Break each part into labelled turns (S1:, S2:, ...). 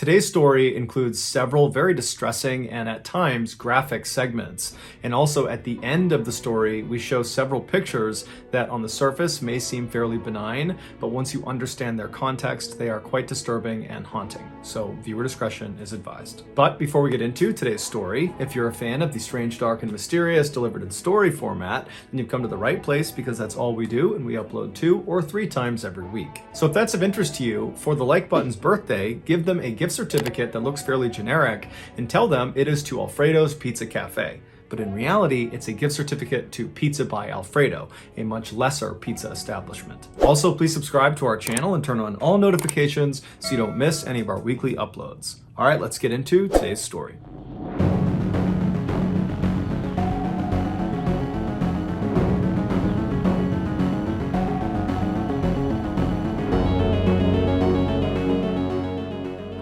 S1: Today's story includes several very distressing and at times graphic segments. And also at the end of the story, we show several pictures that on the surface may seem fairly benign, but once you understand their context, they are quite disturbing and haunting. So viewer discretion is advised. But before we get into today's story, if you're a fan of the strange, dark, and mysterious delivered in story format, then you've come to the right place because that's all we do, and we upload 2 or 3 times every week. So if that's of interest to you, for the Like Button's birthday, give them a gift certificate that looks fairly generic and tell them it is to Alfredo's Pizza Cafe. But in reality, it's a gift certificate to Pizza by Alfredo, a much lesser pizza establishment. Also, please subscribe to our channel and turn on all notifications so you don't miss any of our weekly uploads. All right, let's get into today's story.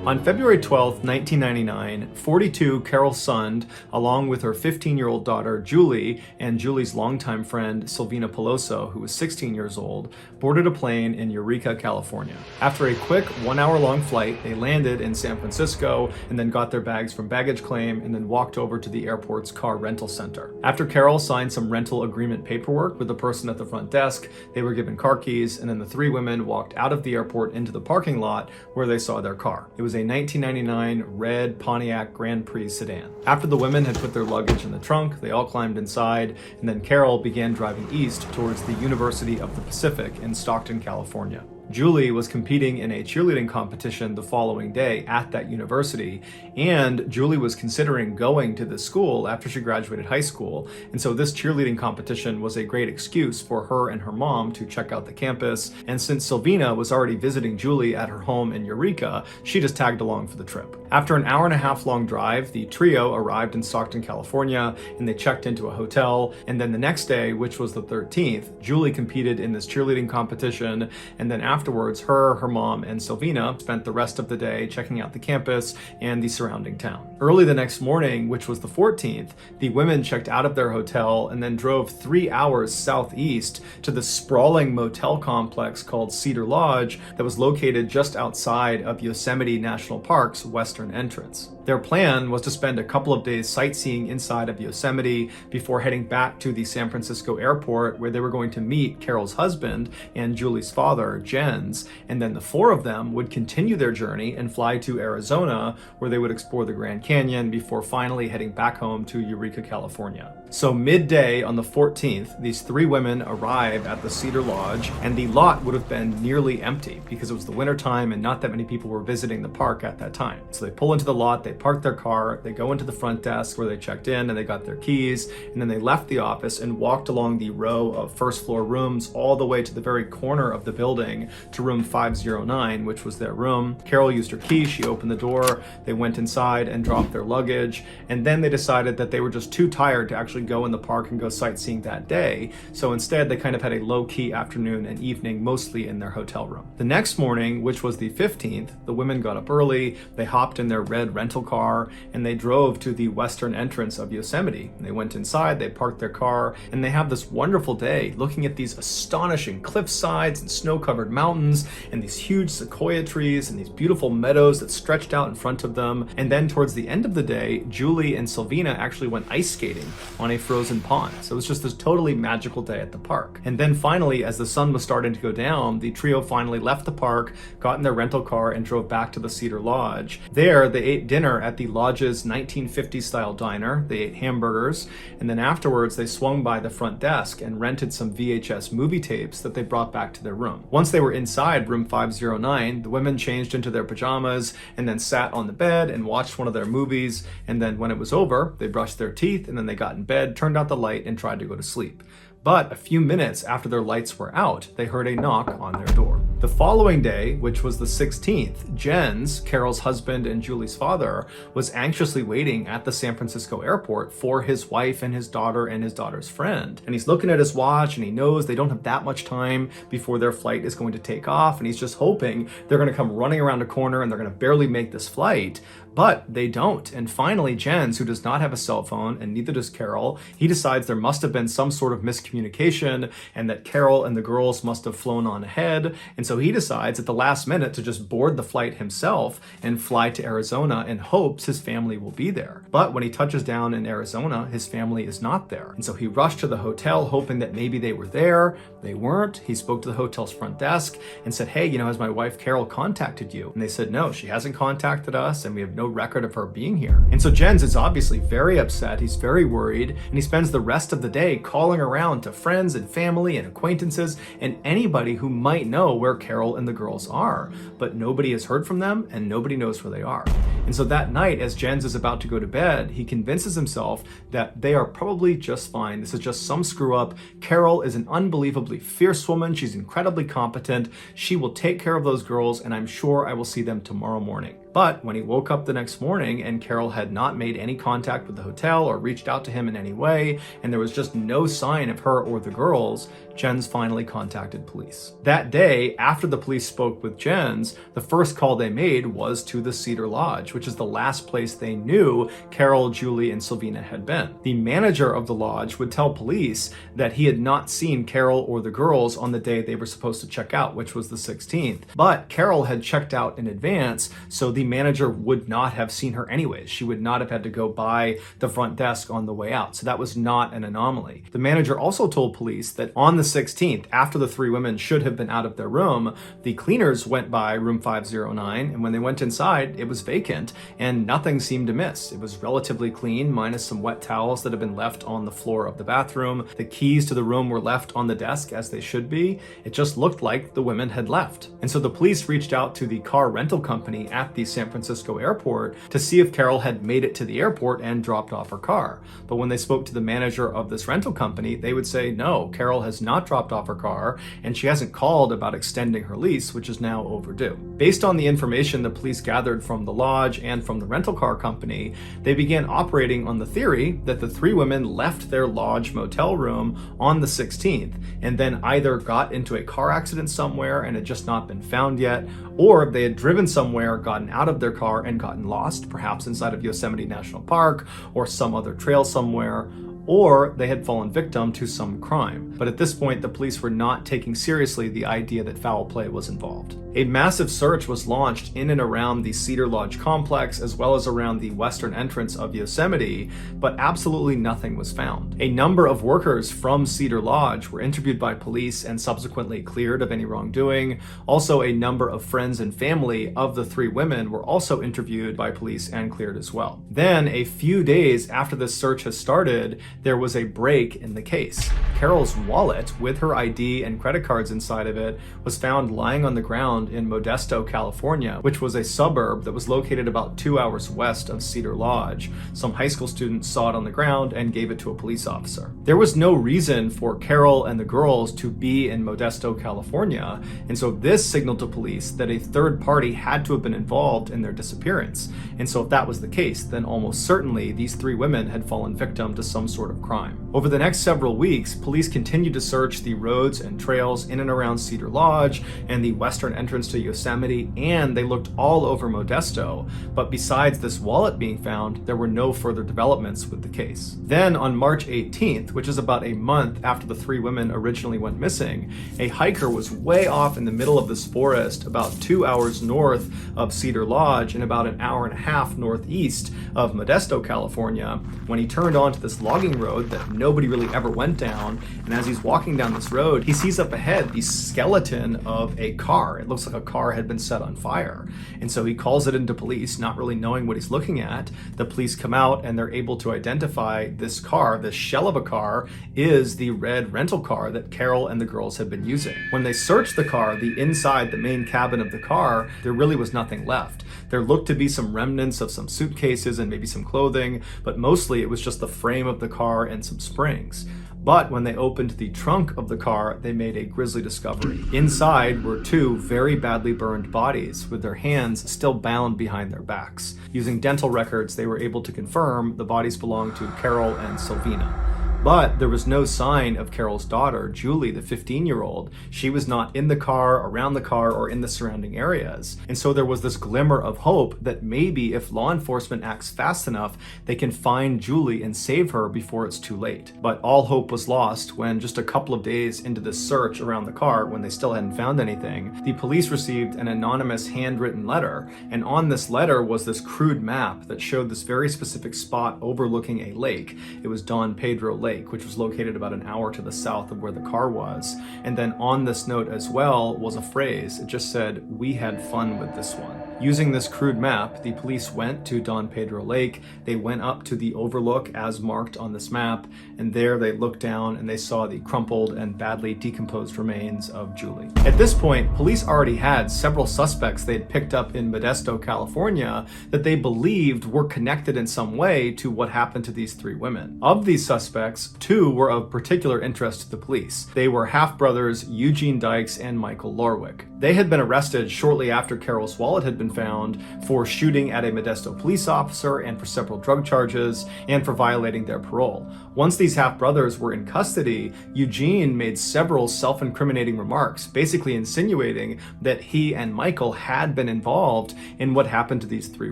S1: On February 12, 1999, 42 Carol Sund, along with her 15-year-old daughter Julie and Julie's longtime friend Silvina Peloso, who was 16 years old, boarded a plane in Eureka, California. After a quick 1-hour-long flight, they landed in San Francisco and then got their bags from baggage claim and then walked over to the airport's car rental center. After Carol signed some rental agreement paperwork with the person at the front desk, they were given car keys, and then the 3 women walked out of the airport into the parking lot where they saw their car. It was a 1999 red Pontiac Grand Prix sedan. After the women had put their luggage in the trunk, they all climbed inside, and then Carol began driving east towards the University of the Pacific in Stockton, California. Julie was competing in a cheerleading competition the following day at that university, and Julie was considering going to this school after she graduated high school, and so this cheerleading competition was a great excuse for her and her mom to check out the campus, and since Silvina was already visiting Julie at her home in Eureka, she just tagged along for the trip. After an hour-and-a-half long drive, the trio arrived in Stockton, California, and they checked into a hotel, and then the next day, which was the 13th, Julie competed in this cheerleading competition, and then afterwards, her mom, and Silvina spent the rest of the day checking out the campus and the surrounding town. Early the next morning, which was the 14th, the women checked out of their hotel and then drove 3 hours southeast to the sprawling motel complex called Cedar Lodge that was located just outside of Yosemite National Park's western entrance. Their plan was to spend a couple of days sightseeing inside of Yosemite before heading back to the San Francisco airport, where they were going to meet Carol's husband and Julie's father, Jens, and then the 4 of them would continue their journey and fly to Arizona, where they would explore the Grand Canyon before finally heading back home to Eureka, California. So midday on the 14th, these 3 women arrive at the Cedar Lodge, and the lot would have been nearly empty because it was the winter time and not that many people were visiting the park at that time. So they pull into the lot, they park their car, they go into the front desk where they checked in and they got their keys, and then they left the office and walked along the row of first floor rooms all the way to the very corner of the building to room 509, which was their room. Carol used her key, she opened the door, they went inside and dropped their luggage, and then they decided that they were just too tired to actually go in the park and go sightseeing that day, so instead they kind of had a low-key afternoon and evening mostly in their hotel room. The next morning, which was the 15th, the women got up early, they hopped in their red rental car, and they drove to the western entrance of Yosemite. They went inside, they parked their car, and they have this wonderful day looking at these astonishing cliff sides and snow-covered mountains and these huge sequoia trees and these beautiful meadows that stretched out in front of them. And then towards the end of the day, Julie and Silvina actually went ice skating on a frozen pond. So it was just this totally magical day at the park. And then finally, as the sun was starting to go down, the trio finally left the park, got in their rental car, and drove back to the Cedar Lodge. There, they ate dinner at the lodge's 1950s style diner. They ate hamburgers, and then afterwards they swung by the front desk and rented some VHS movie tapes that they brought back to their room. Once they were inside room 509, the women changed into their pajamas and then sat on the bed and watched one of their movies, and then when it was over, they brushed their teeth and then they got in bed, turned out the light, and tried to go to sleep. But a few minutes after their lights were out, they heard a knock on their door. The following day, which was the 16th, Jens, Carol's husband and Julie's father, was anxiously waiting at the San Francisco airport for his wife and his daughter and his daughter's friend. And he's looking at his watch and he knows they don't have that much time before their flight is going to take off, and he's just hoping they're going to come running around a corner and they're going to barely make this flight. But they don't. And finally, Jens, who does not have a cell phone, and neither does Carol, he decides there must have been some sort of miscommunication and that Carol and the girls must have flown on ahead. And so he decides at the last minute to just board the flight himself and fly to Arizona in hopes his family will be there. But when he touches down in Arizona, his family is not there. And so he rushed to the hotel hoping that maybe they were there. They weren't. He spoke to the hotel's front desk and said, hey, has my wife Carol contacted you? And they said, no, she hasn't contacted us and we have no record of her being here. And so Jens is obviously very upset. He's very worried, and he spends the rest of the day calling around to friends and family and acquaintances and anybody who might know where Carol and the girls are. But nobody has heard from them and nobody knows where they are. And so that night, as Jens is about to go to bed, he convinces himself that they are probably just fine. This is just some screw up. Carol is an unbelievably fierce woman. She's incredibly competent. She will take care of those girls, and I'm sure I will see them tomorrow morning. But when he woke up the next morning and Carol had not made any contact with the hotel or reached out to him in any way, and there was just no sign of her or the girls, Jens finally contacted police. That day, after the police spoke with Jens, the first call they made was to the Cedar Lodge, which is the last place they knew Carol, Julie, and Silvina had been. The manager of the lodge would tell police that he had not seen Carol or the girls on the day they were supposed to check out, which was the 16th. But Carol had checked out in advance, so the manager would not have seen her anyways. She would not have had to go by the front desk on the way out. So that was not an anomaly. The manager also told police that on the 16th, after the three women should have been out of their room, the cleaners went by room 509, and when they went inside, it was vacant and nothing seemed amiss. It was relatively clean, minus some wet towels that had been left on the floor of the bathroom. The keys to the room were left on the desk as they should be. It just looked like the women had left. And so the police reached out to the car rental company at the San Francisco airport to see if Carol had made it to the airport and dropped off her car. But when they spoke to the manager of this rental company, they would say, no, Carol has not dropped off her car, and she hasn't called about extending her lease, which is now overdue. Based on the information the police gathered from the lodge and from the rental car company, they began operating on the theory that the three women left their lodge motel room on the 16th and then either got into a car accident somewhere and had just not been found yet, or they had driven somewhere, gotten out of their car and gotten lost, perhaps inside of Yosemite National Park or some other trail somewhere, or they had fallen victim to some crime. But at this point, the police were not taking seriously the idea that foul play was involved. A massive search was launched in and around the Cedar Lodge complex, as well as around the western entrance of Yosemite, but absolutely nothing was found. A number of workers from Cedar Lodge were interviewed by police and subsequently cleared of any wrongdoing. Also, a number of friends and family of the three women were also interviewed by police and cleared as well. Then, a few days after this search has started, there was a break in the case. Carol's wallet, with her ID and credit cards inside of it, was found lying on the ground in Modesto, California, which was a suburb that was located about 2 hours west of Cedar Lodge. Some high school students saw it on the ground and gave it to a police officer. There was no reason for Carol and the girls to be in Modesto, California, and so this signaled to police that a third party had to have been involved in their disappearance. And so if that was the case, then almost certainly these three women had fallen victim to some sort of crime. Over the next several weeks, police continued to search the roads and trails in and around Cedar Lodge and the western entrance to Yosemite, and they looked all over Modesto. But besides this wallet being found, there were no further developments with the case. Then on March 18th, which is about a month after the three women originally went missing, a hiker was way off in the middle of this forest about 2 hours north of Cedar Lodge and about an hour and a half northeast of Modesto, California, when he turned onto this logging road that nobody really ever went down. And as he's walking down this road, he sees up ahead the skeleton of a car. It looks like a car had been set on fire. And so he calls it into police, not really knowing what he's looking at. The police come out and they're able to identify this car. This shell of a car is the red rental car that Carol and the girls had been using. When they searched the car, the inside, the main cabin of the car, there really was nothing left. There looked to be some remnants of some suitcases and maybe some clothing, but mostly it was just the frame of the car and some springs. But when they opened the trunk of the car, they made a grisly discovery. Inside were two very badly burned bodies with their hands still bound behind their backs. Using dental records, they were able to confirm the bodies belonged to Carol and Silvina. But there was no sign of Carol's daughter, Julie, the 15-year-old. She was not in the car, around the car, or in the surrounding areas. And so there was this glimmer of hope that maybe if law enforcement acts fast enough, they can find Julie and save her before it's too late. But all hope was lost when just a couple of days into this search around the car, when they still hadn't found anything, the police received an anonymous handwritten letter. And on this letter was this crude map that showed this very specific spot overlooking a lake. It was Don Pedro Lake, which was located about an hour to the south of where the car was. And then on this note as well was a phrase. It just said, "We had fun with this one." Using this crude map, the police went to Don Pedro Lake. They went up to the overlook as marked on this map, and there they looked down and they saw the crumpled and badly decomposed remains of Julie. At this point, police already had several suspects they had picked up in Modesto, California, that they believed were connected in some way to what happened to these three women. Of these suspects, two were of particular interest to the police. They were half-brothers Eugene Dykes and Michael Lorwick. They had been arrested shortly after Carol's wallet had been found for shooting at a Modesto police officer and for several drug charges and for violating their parole. Once these half-brothers were in custody, Eugene made several self-incriminating remarks, basically insinuating that he and Michael had been involved in what happened to these three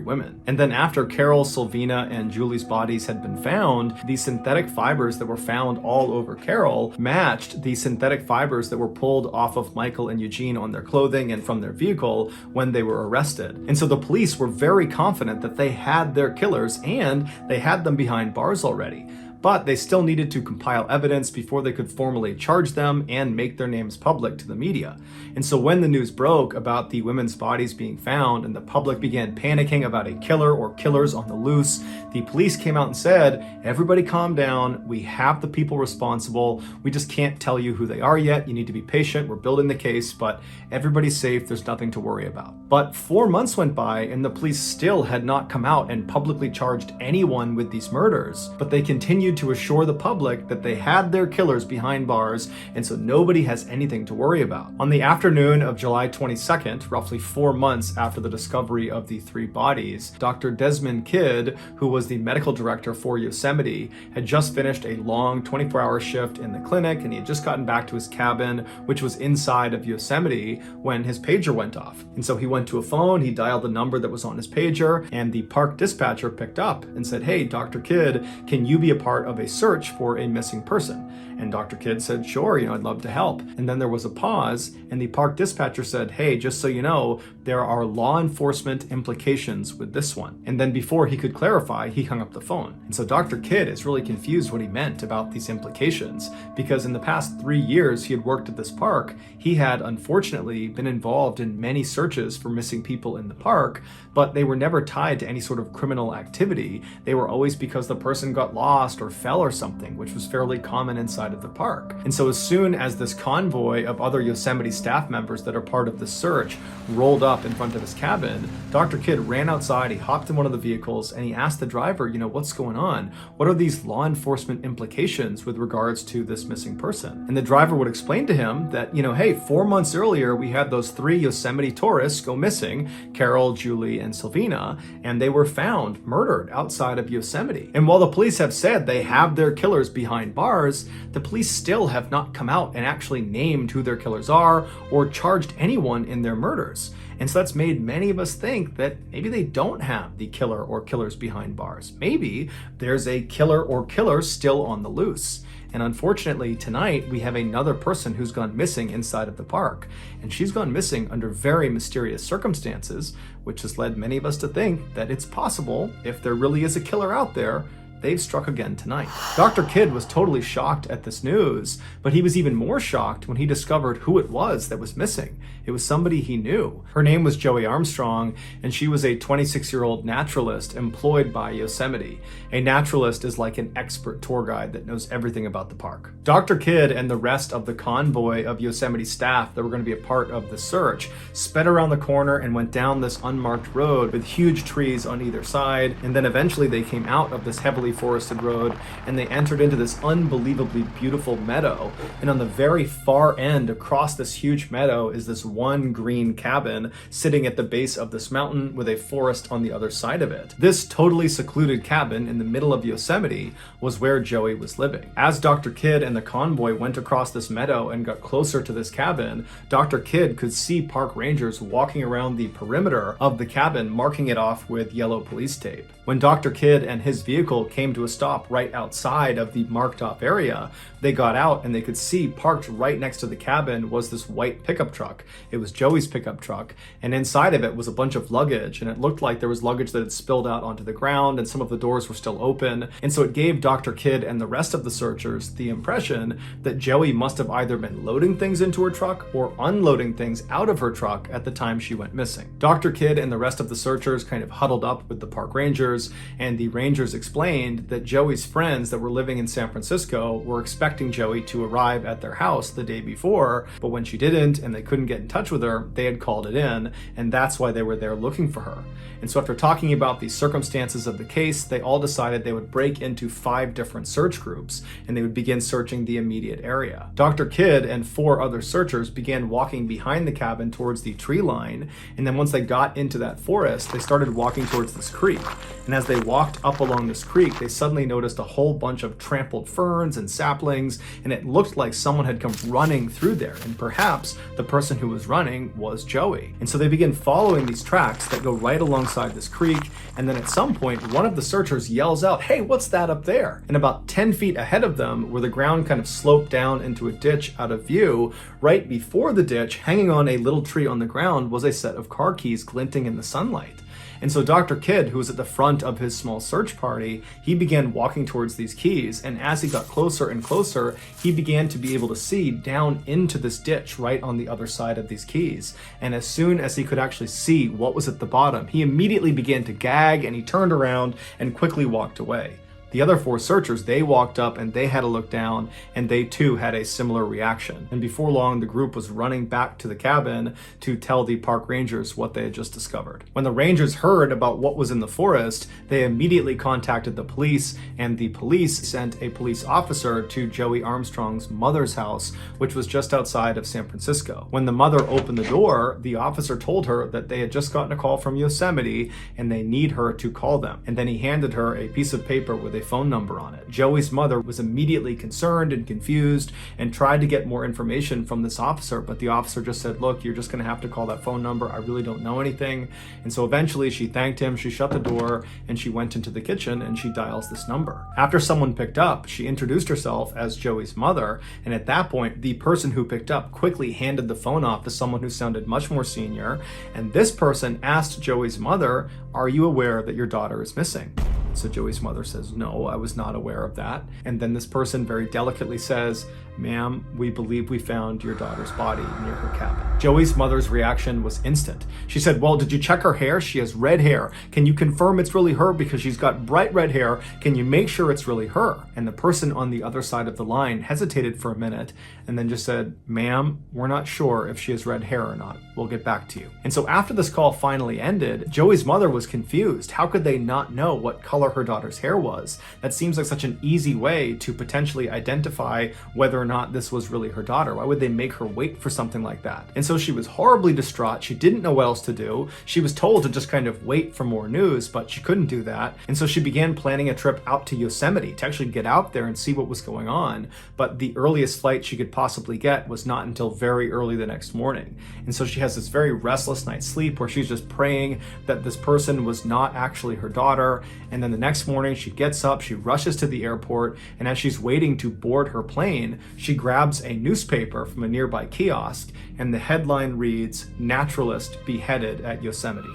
S1: women. And then after Carol, Sylvina, and Julie's bodies had been found, the synthetic fibers that were found all over Carol matched the synthetic fibers that were pulled off of Michael and Eugene on their clothing and from their vehicle when they were arrested. And so the police were very confident that they had their killers and they had them behind bars already. But they still needed to compile evidence before they could formally charge them and make their names public to the media. And so when the news broke about the women's bodies being found and the public began panicking about a killer or killers on the loose, the police came out and said, "Everybody calm down. We have the people responsible. We just can't tell you who they are yet. You need to be patient. We're building the case, but everybody's safe. There's nothing to worry about." But 4 months went by and the police still had not come out and publicly charged anyone with these murders. But they continued to assure the public that they had their killers behind bars, and so nobody has anything to worry about. On the afternoon of July 22nd, roughly 4 months after the discovery of the three bodies, Dr. Desmond Kidd, who was the medical director for Yosemite, had just finished a long 24-hour shift in the clinic, and he had just gotten back to his cabin, which was inside of Yosemite, when his pager went off. And so he went to a phone, he dialed the number that was on his pager, and the park dispatcher picked up and said, "Hey, Dr. Kidd, can you be a part of a search for a missing person?" And Dr. Kidd said, "Sure, I'd love to help." And then there was a pause, and the park dispatcher said, "Hey, just so you know, there are law enforcement implications with this one." And then before he could clarify, he hung up the phone. And so Dr. Kidd is really confused what he meant about these implications, because in the past 3 years he had worked at this park, he had unfortunately been involved in many searches for missing people in the park, but they were never tied to any sort of criminal activity. They were always because the person got lost or fell or something, which was fairly common inside of the park. And so as soon as this convoy of other Yosemite staff members that are part of the search rolled up in front of his cabin, Dr. Kidd ran outside, he hopped in one of the vehicles, and he asked the driver, "What's going on? What are these law enforcement implications with regards to this missing person?" And the driver would explain to him that, hey, 4 months earlier, we had those 3 Yosemite tourists go missing, Carol, Julie, and Sylvina, and they were found murdered outside of Yosemite. And while the police have said they have their killers behind bars, the police still have not come out and actually named who their killers are or charged anyone in their murders. And so that's made many of us think that maybe they don't have the killer or killers behind bars. Maybe there's a killer or killers still on the loose. And unfortunately, tonight we have another person who's gone missing inside of the park. And she's gone missing under very mysterious circumstances, which has led many of us to think that it's possible, if there really is a killer out there, they've struck again tonight. Dr. Kidd was totally shocked at this news, but he was even more shocked when he discovered who it was that was missing. It was somebody he knew. Her name was Joey Armstrong, and she was a 26-year-old naturalist employed by Yosemite. A naturalist is like an expert tour guide that knows everything about the park. Dr. Kidd and the rest of the convoy of Yosemite staff that were going to be a part of the search sped around the corner and went down this unmarked road with huge trees on either side, and then eventually they came out of this heavily heavily forested road, and they entered into this unbelievably beautiful meadow. And on the very far end across this huge meadow is this one green cabin sitting at the base of this mountain with a forest on the other side of it. This totally secluded cabin in the middle of Yosemite was where Joey was living. As Dr. Kidd and the convoy went across this meadow and got closer to this cabin, Dr. Kidd could see park rangers walking around the perimeter of the cabin, marking it off with yellow police tape. When Dr. Kidd and his vehicle came to a stop right outside of the marked off area, they got out and they could see parked right next to the cabin was this white pickup truck. It was Joey's pickup truck, and inside of it was a bunch of luggage, and it looked like there was luggage that had spilled out onto the ground, and some of the doors were still open. And so it gave Dr. Kidd and the rest of the searchers the impression that Joey must have either been loading things into her truck or unloading things out of her truck at the time she went missing. Dr. Kidd and the rest of the searchers kind of huddled up with the park rangers, and the rangers explained that Joey's friends that were living in San Francisco were expecting Joey to arrive at their house the day before, but when she didn't and they couldn't get in touch with her, they had called it in, and that's why they were there looking for her. And so after talking about the circumstances of the case, they all decided they would break into 5 different search groups, and they would begin searching the immediate area. Dr. Kidd and 4 other searchers began walking behind the cabin towards the tree line, and then once they got into that forest, they started walking towards this creek. And as they walked up along this creek, they suddenly noticed a whole bunch of trampled ferns and saplings, and it looked like someone had come running through there, and perhaps the person who was running was Joey. And so they began following these tracks that go right alongside this creek, and then at some point, one of the searchers yells out, "Hey, what's that up there?" And about 10 feet ahead of them, where the ground kind of sloped down into a ditch out of view, right before the ditch, hanging on a little tree on the ground, was a set of car keys glinting in the sunlight. And so Dr. Kidd, who was at the front of his small search party, he began walking towards these keys, and as he got closer and closer, he began to be able to see down into this ditch right on the other side of these keys. And as soon as he could actually see what was at the bottom, he immediately began to gag, and he turned around and quickly walked away. The other 4 searchers, they walked up and they had a look down, and they too had a similar reaction. And before long, the group was running back to the cabin to tell the park rangers what they had just discovered. When the rangers heard about what was in the forest, they immediately contacted the police, and the police sent a police officer to Joey Armstrong's mother's house, which was just outside of San Francisco. When the mother opened the door, the officer told her that they had just gotten a call from Yosemite and they need her to call them. And then he handed her a piece of paper with a phone number on it. Joey's mother was immediately concerned and confused and tried to get more information from this officer, but the officer just said, "Look, you're just going to have to call that phone number. I really don't know anything." And so eventually she thanked him, she shut the door, and she went into the kitchen and she dials this number. After someone picked up, she introduced herself as Joey's mother, and at that point, the person who picked up quickly handed the phone off to someone who sounded much more senior, and this person asked Joey's mother, "Are you aware that your daughter is missing?" So Joey's mother says, "No, I was not aware of that." And then this person very delicately says, "Ma'am, we believe we found your daughter's body near her cabin." Joey's mother's reaction was instant. She said, "Well, did you check her hair? She has red hair. Can you confirm it's really her? Because she's got bright red hair. Can you make sure it's really her?" And the person on the other side of the line hesitated for a minute and then just said, "Ma'am, we're not sure if she has red hair or not. We'll get back to you." And so after this call finally ended, Joey's mother was confused. How could they not know what color her daughter's hair was? That seems like such an easy way to potentially identify whether or not this was really her daughter. Why would they make her wait for something like that? And so she was horribly distraught. She didn't know what else to do. She was told to just kind of wait for more news, but she couldn't do that. And so she began planning a trip out to Yosemite to actually get out there and see what was going on. But the earliest flight she could possibly get was not until very early the next morning. And so she has this very restless night's sleep where she's just praying that this person was not actually her daughter. And then the next morning she gets up, she rushes to the airport, and as she's waiting to board her plane, she grabs a newspaper from a nearby kiosk, and the headline reads, "Naturalist Beheaded at Yosemite."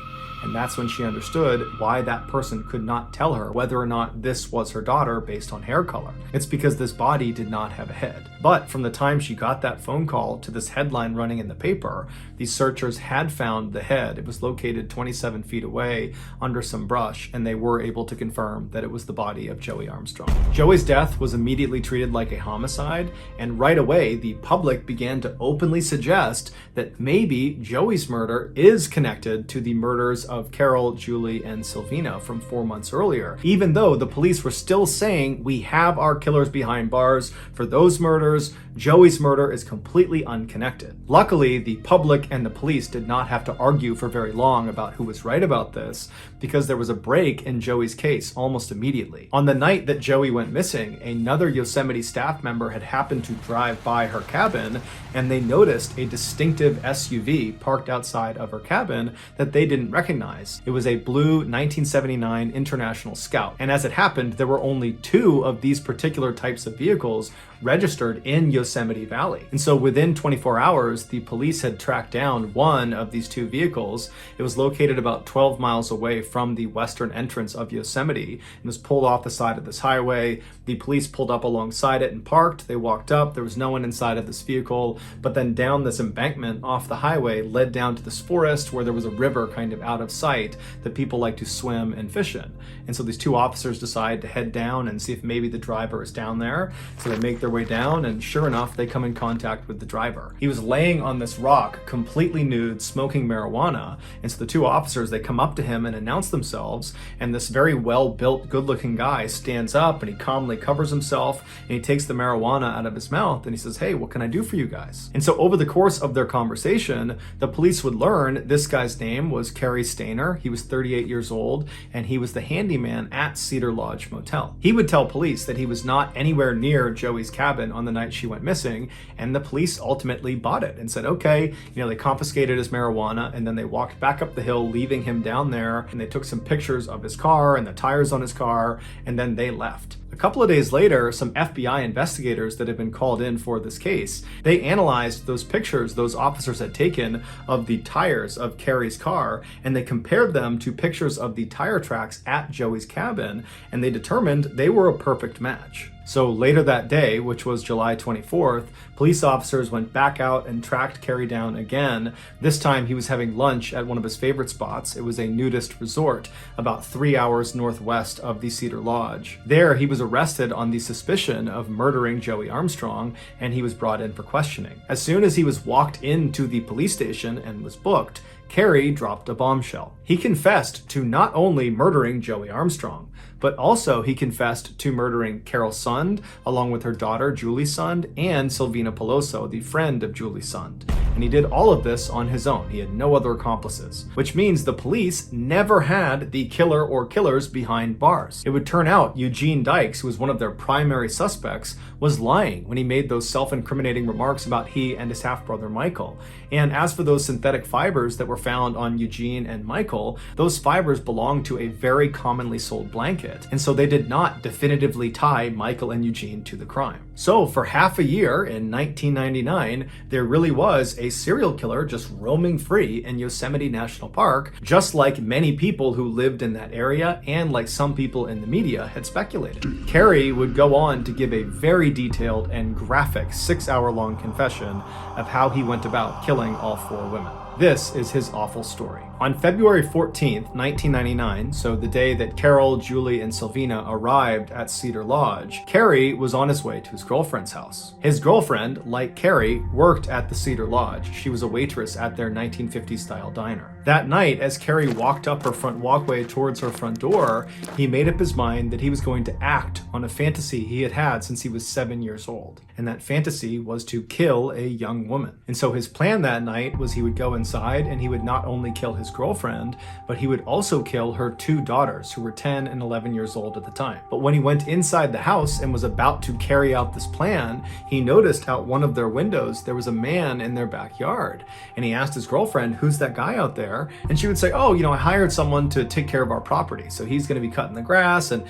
S1: And that's when she understood why that person could not tell her whether or not this was her daughter based on hair color. It's because this body did not have a head. But from the time she got that phone call to this headline running in the paper, these searchers had found the head. It was located 27 feet away under some brush, and they were able to confirm that it was the body of Joey Armstrong. Joey's death was immediately treated like a homicide, and right away, the public began to openly suggest that maybe Joey's murder is connected to the murders of Carol, Julie, and Silvina from 4 months earlier, even though the police were still saying, we have our killers behind bars for those murders. Joey's murder is completely unconnected. Luckily, the public and the police did not have to argue for very long about who was right about this, because there was a break in Joey's case almost immediately. On the night that Joey went missing, another Yosemite staff member had happened to drive by her cabin, and they noticed a distinctive SUV parked outside of her cabin that they didn't recognize. It was a blue 1979 International Scout, and as it happened, there were only 2 of these particular types of vehicles registered in Yosemite Valley. And so within 24 hours, the police had tracked down one of these 2 vehicles. It was located about 12 miles away from the western entrance of Yosemite and was pulled off the side of this highway. The police pulled up alongside it and parked. They walked up. There was no one inside of this vehicle, but then down this embankment off the highway led down to this forest where there was a river kind of out of sight that people like to swim and fish in. And so these 2 officers decide to head down and see if maybe the driver is down there. So they make their way down, and sure enough, they come in contact with the driver. He was laying on this rock, completely nude, smoking marijuana. And so the 2 officers, they come up to him and announce themselves, and this very well-built, good-looking guy stands up and he calmly covers himself and he takes the marijuana out of his mouth and he says, "Hey, what can I do for you guys?" And so over the course of their conversation, the police would learn this guy's name was Cary Stayner. He was 38 years old, and he was the handyman at Cedar Lodge Motel. He would tell police that he was not anywhere near Joey's cabin on the night she went missing, and the police ultimately bought it and said, okay, they confiscated his marijuana, and then they walked back up the hill, leaving him down there, and they took some pictures of his car and the tires on his car, and then they left. A couple of days later, some FBI investigators that had been called in for this case, they analyzed those pictures those officers had taken of the tires of Cary's car, and they compared them to pictures of the tire tracks at Joey's cabin, and they determined they were a perfect match. So later that day, which was July 24th, police officers went back out and tracked Cary down again. This time he was having lunch at one of his favorite spots. It was a nudist resort about 3 hours northwest of the Cedar Lodge. There he was arrested on the suspicion of murdering Joey Armstrong, and he was brought in for questioning. As soon as he was walked into the police station and was booked, Cary dropped a bombshell. He confessed to not only murdering Joey Armstrong, but also he confessed to murdering Carol Sund, along with her daughter Julie Sund, and Silvina Peloso, the friend of Julie Sund. And he did all of this on his own. He had no other accomplices, which means the police never had the killer or killers behind bars. It would turn out Eugene Dykes, who was one of their primary suspects, was lying when he made those self-incriminating remarks about he and his half-brother Michael. And as for those synthetic fibers that were found on Eugene and Michael, those fibers belonged to a very commonly sold blanket, and so they did not definitively tie Michael and Eugene to the crime. So for half a year in 1999, there really was a serial killer just roaming free in Yosemite National Park, just like many people who lived in that area and like some people in the media had speculated. Cary would go on to give a very detailed and graphic 6-hour-long confession of how he went about killing all 4 women. This is his awful story. On February 14th, 1999, so the day that Carol, Julie, and Silvina arrived at Cedar Lodge, Cary was on his way to his girlfriend's house. His girlfriend, like Cary, worked at the Cedar Lodge. She was a waitress at their 1950s-style diner. That night, as Cary walked up her front walkway towards her front door, he made up his mind that he was going to act on a fantasy he had had since he was 7 years old. And that fantasy was to kill a young woman. And so his plan that night was he would go inside and he would not only kill his girlfriend, but he would also kill her 2 daughters, who were 10 and 11 years old at the time. But when he went inside the house and was about to carry out this plan, he noticed out one of their windows there was a man in their backyard. And he asked his girlfriend, "Who's that guy out there?" And she would say, "Oh, I hired someone to take care of our property. So he's going to be cutting the grass and,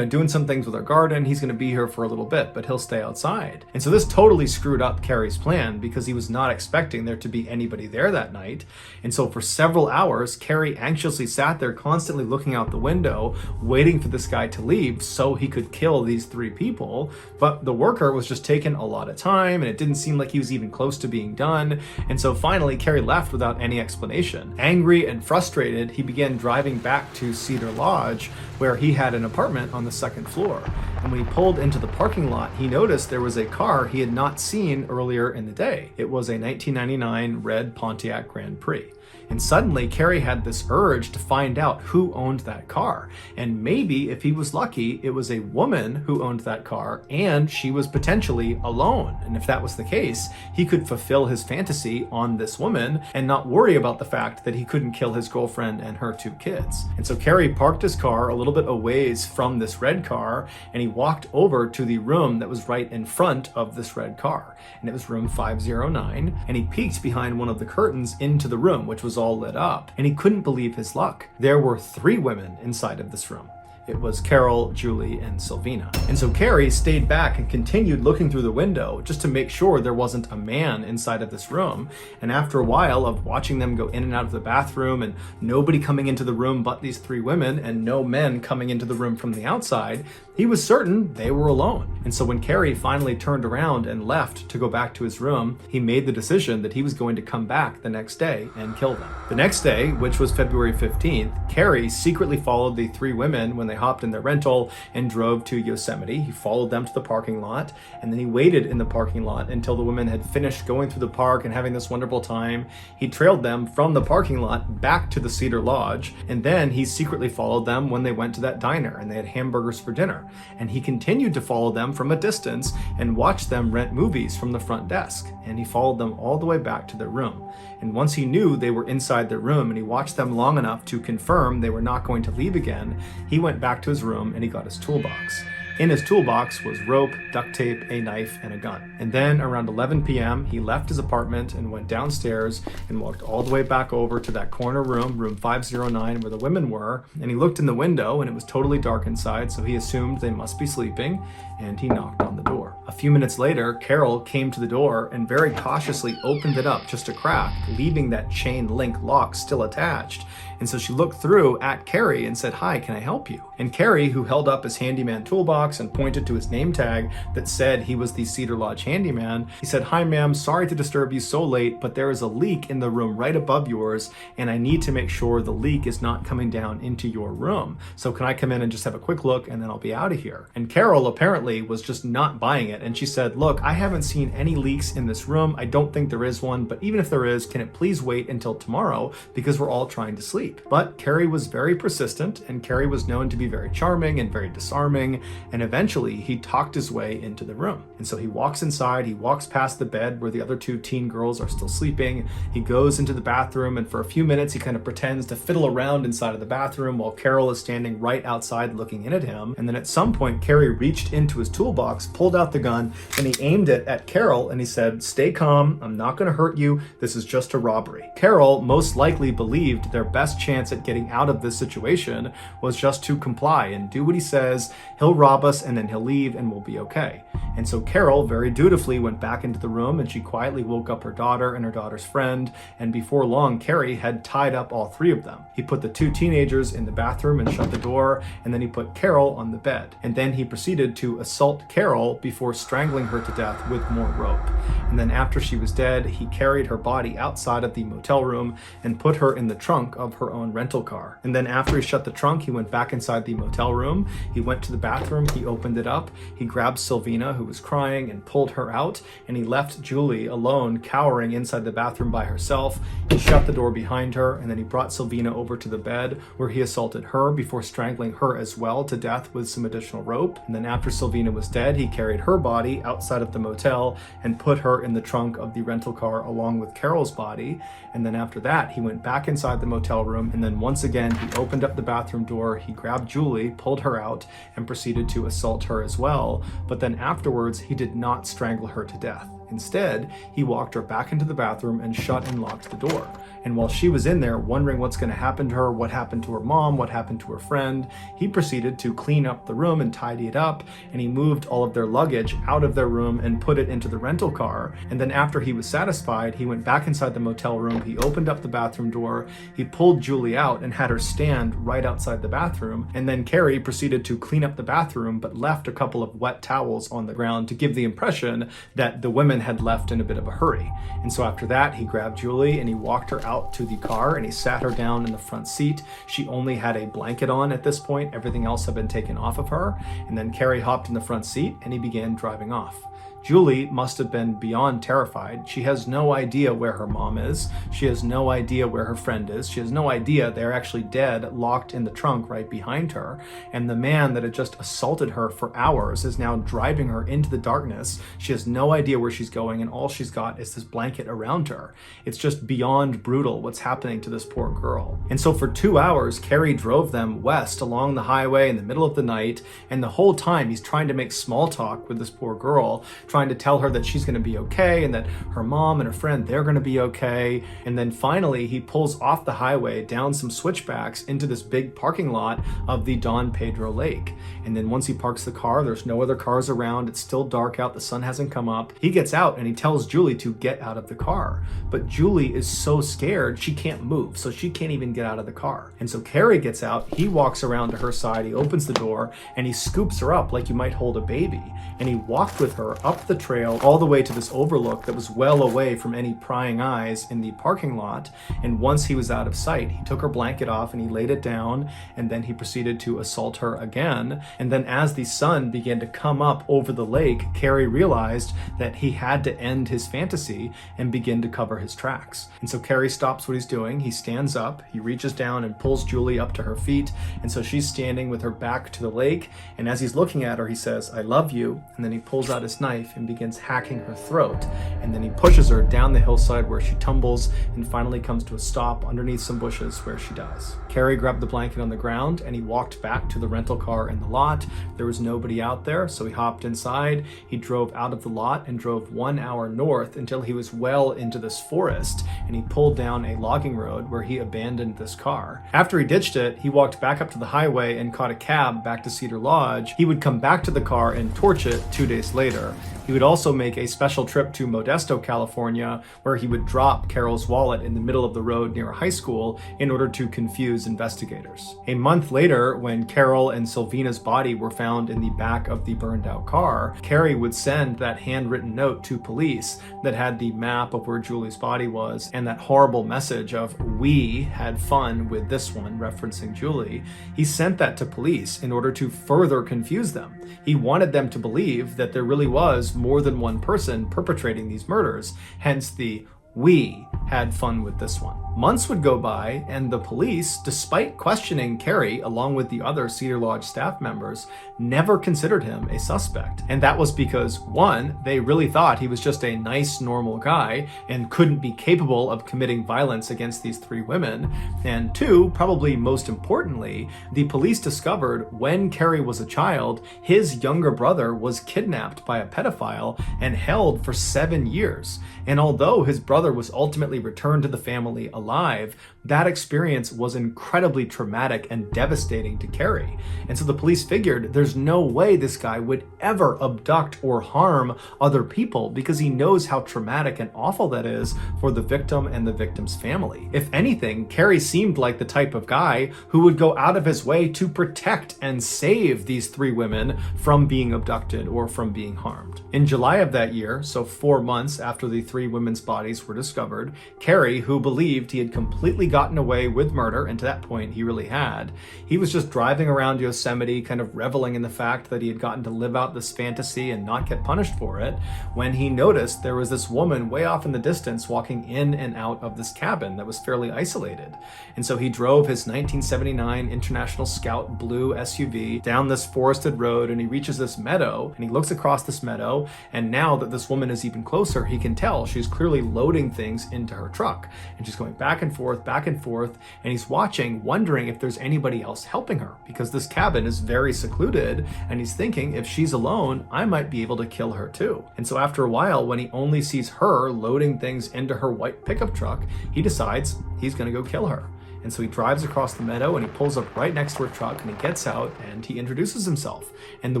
S1: doing some things with our garden. He's going to be here for a little bit, but he'll stay outside." And so this totally screwed up Cary's plan, because he was not expecting there to be anybody there that night. And so for several hours, Cary anxiously sat there, constantly looking out the window, waiting for this guy to leave so he could kill these 3 people. But the worker was just taking a lot of time, and it didn't seem like he was even close to being done. And so finally, Cary left without any explanation. Angry and frustrated, he began driving back to Cedar Lodge, where he had an apartment on the 2nd floor. And when he pulled into the parking lot, he noticed there was a car he had not seen earlier in the day. It was a 1999 red Pontiac Grand Prix. And suddenly Carrie had this urge to find out who owned that car. And maybe if he was lucky, it was a woman who owned that car and she was potentially alone. And if that was the case, he could fulfill his fantasy on this woman and not worry about the fact that he couldn't kill his girlfriend and her 2 kids. And so Carrie parked his car a little bit a ways from this red car, and he walked over to the room that was right in front of this red car. And it was room 509, and he peeked behind one of the curtains into the room, which was all lit up, and he couldn't believe his luck. There were 3 women inside of this room. It was Carol, Julie, and Silvina. And so Carrie stayed back and continued looking through the window just to make sure there wasn't a man inside of this room. And after a while of watching them go in and out of the bathroom and nobody coming into the room but these 3 women and no men coming into the room from the outside, he was certain they were alone. And so when Carrie finally turned around and left to go back to his room, he made the decision that he was going to come back the next day and kill them. The next day, which was February 15th, Carrie secretly followed the 3 women when they hopped in their rental and drove to Yosemite. He followed them to the parking lot, and then he waited in the parking lot until the women had finished going through the park and having this wonderful time. He trailed them from the parking lot back to the Cedar Lodge, and then he secretly followed them when they went to that diner and they had hamburgers for dinner. And he continued to follow them from a distance and watch them rent movies from the front desk. And he followed them all the way back to their room. And once he knew they were inside their room and he watched them long enough to confirm they were not going to leave again, he went back to his room and he got his toolbox. In his toolbox was rope, duct tape, a knife, and a gun. And then around 11 p.m., he left his apartment and went downstairs and walked all the way back over to that corner room, room 509, where the women were. And he looked in the window and it was totally dark inside, so he assumed they must be sleeping, and he knocked on the door. A few minutes later, Carol came to the door and very cautiously opened it up just a crack, leaving that chain link lock still attached. And so she looked through at Carrie and said, "Hi, can I help you?" And Carrie, who held up his handyman toolbox and pointed to his name tag that said he was the Cedar Lodge handyman, he said, "Hi, ma'am, sorry to disturb you so late, but there is a leak in the room right above yours, and I need to make sure the leak is not coming down into your room. So can I come in and just have a quick look, and then I'll be out of here?" And Carol apparently was just not buying it. And she said, "Look, I haven't seen any leaks in this room. I don't think there is one, but even if there is, can it please wait until tomorrow, because we're all trying to sleep." But Carrie was very persistent, and Carrie was known to be very charming and very disarming, and eventually he talked his way into the room. And so he walks inside, he walks past the bed where the other 2 teen girls are still sleeping. He goes into the bathroom, and for a few minutes he kind of pretends to fiddle around inside of the bathroom while Carol is standing right outside looking in at him. And then at some point, Carrie reached into his toolbox, pulled out the gun, and he aimed it at Carol, and he said, "Stay calm, I'm not going to hurt you, this is just a robbery." Carol most likely believed their best chance at getting out of this situation was just to comply and do what he says. He'll rob us and then he'll leave and we'll be okay. And so Carol very dutifully went back into the room, and she quietly woke up her daughter and her daughter's friend, and before long Carrie had tied up all 3 of them. He put the 2 teenagers in the bathroom and shut the door, and then he put Carol on the bed. And then he proceeded to assault Carol before strangling her to death with more rope. And then after she was dead, he carried her body outside of the motel room and put her in the trunk of her own rental car. And then after he shut the trunk, he went back inside the motel room. He went to the bathroom, he opened it up, he grabbed Silvina, who was crying, and pulled her out, and he left Julie alone, cowering inside the bathroom by herself. He shut the door behind her, and then he brought Silvina over to the bed, where he assaulted her before strangling her as well to death with some additional rope. And then after Silvina was dead, he carried her body outside of the motel and put her in the trunk of the rental car along with Carol's body. And then after that, he went back inside the motel room, and then once again he opened up the bathroom door, he grabbed Julie, pulled her out, and proceeded to assault her as well. But then afterwards, he did not strangle her to death. Instead, he walked her back into the bathroom and shut and locked the door. And while she was in there wondering what's going to happen to her, what happened to her mom, what happened to her friend, he proceeded to clean up the room and tidy it up, and he moved all of their luggage out of their room and put it into the rental car. And then after he was satisfied, he went back inside the motel room, he opened up the bathroom door, he pulled Julie out and had her stand right outside the bathroom, and then Carrie proceeded to clean up the bathroom but left a couple of wet towels on the ground to give the impression that the women women had left in a bit of a hurry. And so after that, he grabbed Julie and he walked her out to the car and he sat her down in the front seat. She only had a blanket on at this point. Everything else had been taken off of her. And then Carrie hopped in the front seat and he began driving off. Julie must have been beyond terrified. She has no idea where her mom is. She has no idea where her friend is. She has no idea they're actually dead, locked in the trunk right behind her. And the man that had just assaulted her for hours is now driving her into the darkness. She has no idea where she's going, and all she's got is this blanket around her. It's just beyond brutal what's happening to this poor girl. And so for 2 hours, Carrie drove them west along the highway in the middle of the night, and the whole time he's trying to make small talk with this poor girl, trying to tell her that she's going to be okay and that her mom and her friend, they're going to be okay. And then finally he pulls off the highway down some switchbacks into this big parking lot of the Don Pedro Lake. And then once he parks the car, there's no other cars around. It's still dark out. The sun hasn't come up. He gets out and he tells Julie to get out of the car. But Julie is so scared she can't move, so she can't even get out of the car. And so Carrie gets out. He walks around to her side. He opens the door and he scoops her up like you might hold a baby. And he walked with her up the trail all the way to this overlook that was well away from any prying eyes in the parking lot. And once he was out of sight, he took her blanket off and he laid it down, and then he proceeded to assault her again. And then as the sun began to come up over the lake, Carrie realized that he had to end his fantasy and begin to cover his tracks. And so Carrie stops what he's doing. He stands up, he reaches down and pulls Julie up to her feet. And so she's standing with her back to the lake. And as he's looking at her, he says, "I love you." And then he pulls out his knife and begins hacking her throat. And then he pushes her down the hillside where she tumbles and finally comes to a stop underneath some bushes where she dies. Carrie grabbed the blanket on the ground and he walked back to the rental car in the lot. There was nobody out there, so he hopped inside. He drove out of the lot and drove 1 hour north until he was well into this forest, and he pulled down a logging road where he abandoned this car. After he ditched it, he walked back up to the highway and caught a cab back to Cedar Lodge. He would come back to the car and torch it 2 days later. He would also make a special trip to Modesto, California, where he would drop Carol's wallet in the middle of the road near a high school in order to confuse investigators. A month later, when Carol and Sylvina's body were found in the back of the burned out car, Carrie would send that handwritten note to police that had the map of where Julie's body was and that horrible message of "we had fun with this one," referencing Julie. He sent that to police in order to further confuse them. He wanted them to believe that there really was more than one person perpetrating these murders, hence the "we had fun with this one." Months would go by, and the police, despite questioning Carrie along with the other Cedar Lodge staff members, never considered him a suspect. And that was because, one, they really thought he was just a nice, normal guy and couldn't be capable of committing violence against these 3 women. And two, probably most importantly, the police discovered when Carrie was a child, his younger brother was kidnapped by a pedophile and held for 7 years. And although his brother was ultimately returned to the family alive, that experience was incredibly traumatic and devastating to Carrie. And so the police figured there's no way this guy would ever abduct or harm other people because he knows how traumatic and awful that is for the victim and the victim's family. If anything, Carrie seemed like the type of guy who would go out of his way to protect and save these 3 women from being abducted or from being harmed. In July of that year, so 4 months after the 3 women's bodies were discovered, Carrie, who believed he had completely gotten away with murder, and to that point he really had, he was just driving around Yosemite kind of reveling in the fact that he had gotten to live out this fantasy and not get punished for it, when he noticed there was this woman way off in the distance walking in and out of this cabin that was fairly isolated. And so he drove his 1979 International Scout blue SUV down this forested road, and he reaches this meadow and he looks across this meadow, and now that this woman is even closer, he can tell she's clearly loading things into her truck, and she's going back and forth, and he's watching, wondering if there's anybody else helping her, because this cabin is very secluded, and he's thinking, if she's alone, I might be able to kill her too. And so after a while, when he only sees her loading things into her white pickup truck, he decides he's gonna go kill her. And so he drives across the meadow and he pulls up right next to her truck and he gets out and he introduces himself. And the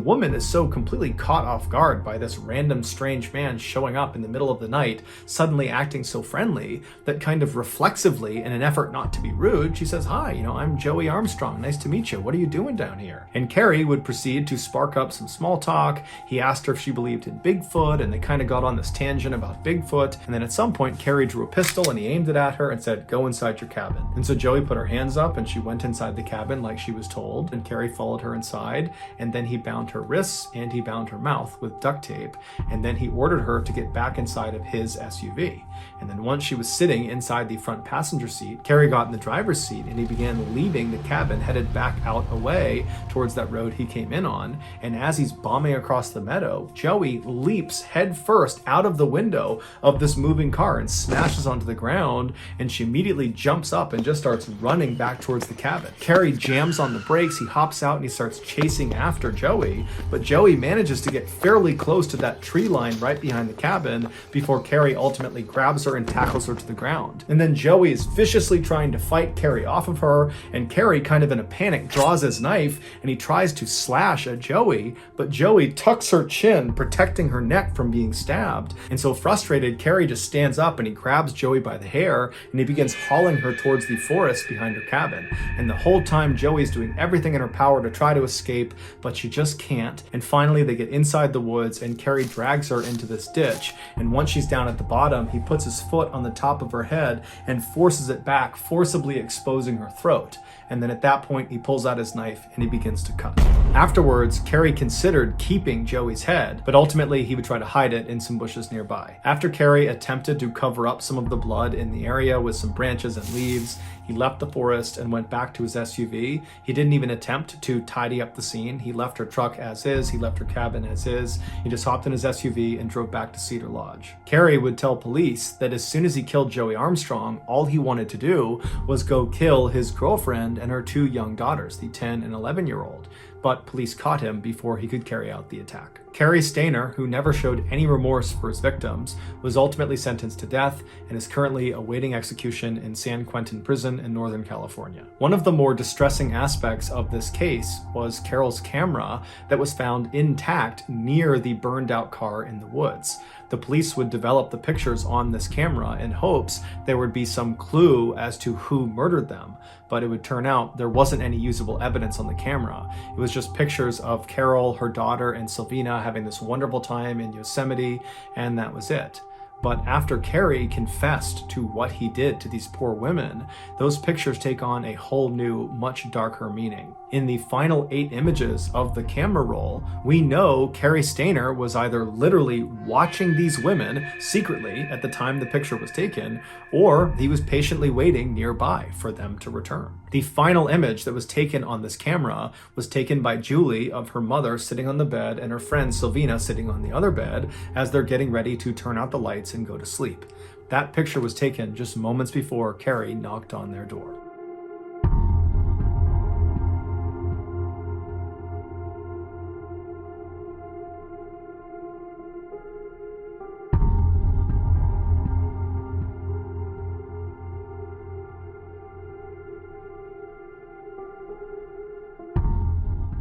S1: woman is so completely caught off guard by this random strange man showing up in the middle of the night, suddenly acting so friendly, that kind of reflexively, in an effort not to be rude, she says, "Hi, I'm Joey Armstrong. Nice to meet you. What are you doing down here?" And Carrie would proceed to spark up some small talk. He asked her if she believed in Bigfoot, and they kind of got on this tangent about Bigfoot. And then at some point, Carrie drew a pistol and he aimed it at her and said, "Go inside your cabin." And so Joey put her hands up and she went inside the cabin like she was told, and Carrie followed her inside, and then he bound her wrists and he bound her mouth with duct tape, and then he ordered her to get back inside of his SUV. And then once she was sitting inside the front passenger seat, Carrie got in the driver's seat and he began leaving the cabin, headed back out away towards that road he came in on. And as he's bombing across the meadow, Joey leaps head first out of the window of this moving car and smashes onto the ground, and she immediately jumps up and just starts running back towards the cabin. Carrie jams on the brakes, he hops out and he starts chasing after Joey, but Joey manages to get fairly close to that tree line right behind the cabin before Carrie ultimately grabs her and tackles her to the ground. And then Joey is viciously trying to fight Carrie off of her, and Carrie, kind of in a panic, draws his knife and he tries to slash at Joey, but Joey tucks her chin, protecting her neck from being stabbed. And so frustrated, Carrie just stands up and he grabs Joey by the hair and he begins hauling her towards the forest behind her cabin. And the whole time Joey's doing everything in her power to try to escape, but she just can't. And finally they get inside the woods and Carrie drags her into this ditch. And once she's down at the bottom, he puts his foot on the top of her head and forces it back, forcibly exposing her throat. And then at that point, he pulls out his knife and he begins to cut. Afterwards, Carrie considered keeping Joey's head, but ultimately he would try to hide it in some bushes nearby. After Carrie attempted to cover up some of the blood in the area with some branches and leaves, he left the forest and went back to his SUV. He didn't even attempt to tidy up the scene. He left her truck as is, he left her cabin as is. He just hopped in his SUV and drove back to Cedar Lodge. Carrie would tell police that as soon as he killed Joey Armstrong, all he wanted to do was go kill his girlfriend and her two young daughters, the 10 and 11-year-old. But police caught him before he could carry out the attack. Cary Stayner, who never showed any remorse for his victims, was ultimately sentenced to death and is currently awaiting execution in San Quentin Prison in Northern California. One of the more distressing aspects of this case was Carol's camera that was found intact near the burned out car in the woods. The police would develop the pictures on this camera in hopes there would be some clue as to who murdered them, but it would turn out there wasn't any usable evidence on the camera. It was just pictures of Carol, her daughter, and Sylvina having this wonderful time in Yosemite, and that was it. But after Cary confessed to what he did to these poor women, those pictures take on a whole new, much darker meaning. In the final 8 images of the camera roll, we know Cary Stayner was either literally watching these women secretly at the time the picture was taken, or he was patiently waiting nearby for them to return. The final image that was taken on this camera was taken by Julie of her mother sitting on the bed and her friend Sylvina sitting on the other bed as they're getting ready to turn out the lights and go to sleep. That picture was taken just moments before Cary knocked on their door.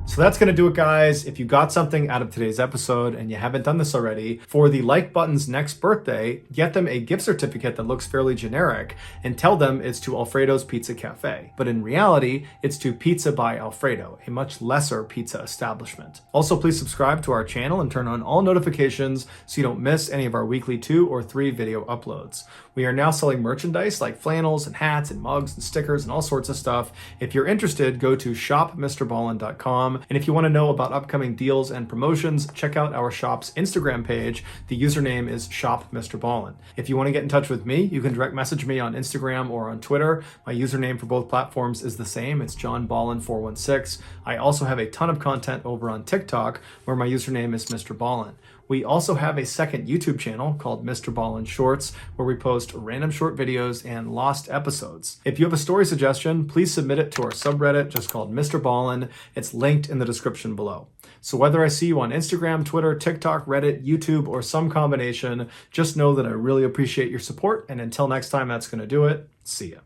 S1: So that's going to do it, guys. If you got something out of today's episode and you haven't done this already, for the Like Button's next birthday, get them a gift certificate that looks fairly generic and tell them it's to Alfredo's Pizza Cafe. But in reality, it's to Pizza by Alfredo, a much lesser pizza establishment. Also, please subscribe to our channel and turn on all notifications so you don't miss any of our weekly 2 or 3 video uploads. We are now selling merchandise like flannels and hats and mugs and stickers and all sorts of stuff. If you're interested, go to shopmrballin.com. And if you want to know about upcoming deals and promotions, check out our shop's Instagram page. The username is shopmrballin. If you want to get in touch with me, you can direct message me on Instagram or on Twitter. My username for both platforms is the same. It's johnballin416. I also have a ton of content over on TikTok where my username is Mr. Ballin. We also have a second YouTube channel called Mr. Ballin Shorts, where we post random short videos and lost episodes. If you have a story suggestion, please submit it to our subreddit just called Mr. Ballin. It's linked in the description below. So whether I see you on Instagram, Twitter, TikTok, Reddit, YouTube, or some combination, just know that I really appreciate your support. And until next time, that's going to do it. See ya.